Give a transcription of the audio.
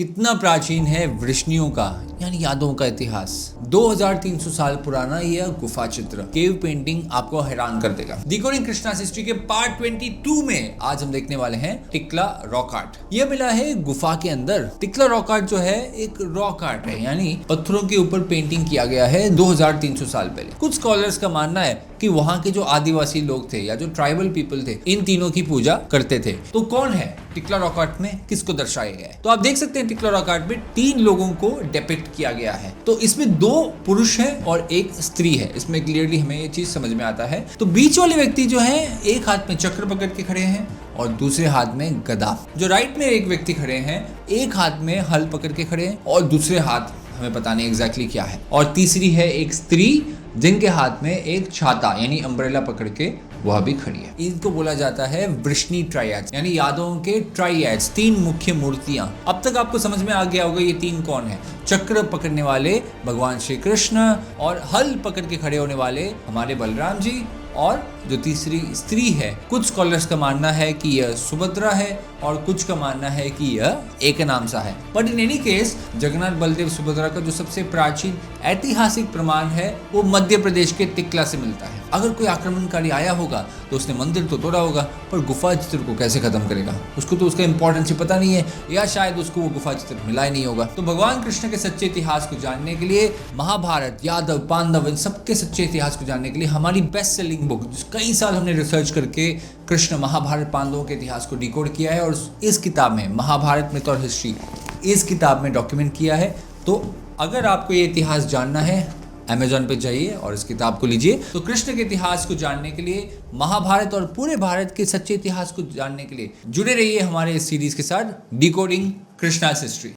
कितना प्राचीन है वृष्णियों का यानी यादों का इतिहास। 2300 साल पुराना यह गुफा चित्र केव पेंटिंग आपको हैरान कर देगा। डिकोडिंग कृष्णास हिस्ट्री के पार्ट 22 में आज हम देखने वाले हैं टिक्ला रॉक आर्ट। यह मिला है गुफा के अंदर। टिक्ला रॉक आर्ट जो है एक रॉक आर्ट है, यानी पत्थरों के ऊपर पेंटिंग किया गया है 2300 साल पहले। कुछ स्कॉलर्स का मानना है कि वहाँ के जो आदिवासी लोग थे या जो ट्राइबल पीपल थे, इन तीनों की पूजा करते थे। तो कौन है टिक्ला रॉक आर्ट में, किसको दर्शाया गया है? तो आप देख सकते हैं टिक्ला रॉक आर्ट में 3 लोगों को डिपिक्ट किया गया है। तो इसमें 2 पुरुष हैं और 1 स्त्री है। इसमें क्लियरली हमें ये चीज समझ में आता है। तो बीच वाले व्यक्ति जो है एक हाथ में चक्र पकड़ के खड़े हैं और दूसरे हाथ में गदा। जो राइट में एक व्यक्ति खड़े हैं, एक हाथ में हल पकड़ के खड़े हैं और दूसरे हाथ हमें पता नहीं एग्जैक्टली क्या है। और तीसरी है एक स्त्री जिनके हाथ में एक छाता यानी अम्ब्रेला पकड़ के वह भी खड़ी है। इनको बोला जाता है वृष्णि ट्रायड्स यानी यादों के ट्रायड्स, 3 मुख्य मूर्तियां। अब तक आपको समझ में आ गया होगा ये 3 कौन है। चक्र पकड़ने वाले भगवान श्री कृष्ण और हल पकड़ के खड़े होने वाले हमारे बलराम जी, और जो तीसरी स्त्री है, कुछ स्कॉलर्स का मानना है कि यह सुभद्रा है और कुछ का मानना है कि यह एक नाम सा है। But in any case Jagannath Baldev Subhadra का जो सबसे प्राचीन ऐतिहासिक प्रमाण है वो मध्य प्रदेश के टिक्ला से मिलता है। अगर कोई आक्रमणकारी आया होगा तो उसने मंदिर तो तोड़ा होगा, पर गुफा चित्र को कैसे खत्म करेगा? उसको तो उसका इंपॉर्टेंस ही पता नहीं है, या शायद उसको वो गुफा चित्र मिला ही नहीं होगा। तो भगवान कृष्ण के सच्चे इतिहास को जानने के लिए, महाभारत, यादव, पांडव, इन सबके सच्चे इतिहास को जानने के लिए हमारी बेस्ट सेलिंग बुक, कई साल हमने रिसर्च करके कृष्ण, महाभारत, पांडवों के इतिहास को डिकोड किया है और इस किताब में महाभारत मिथ और हिस्ट्री इस किताब में डॉक्यूमेंट किया है। तो अगर आपको ये इतिहास जानना है, अमेज़न पे जाइए और इस किताब को लीजिए। तो कृष्ण के इतिहास को जानने के लिए, महाभारत और पूरे भारत के सच्चे इतिहास को जानने के लिए जुड़े रहिए हमारे इस सीरीज के साथ, डिकोडिंग कृष्णास हिस्ट्री।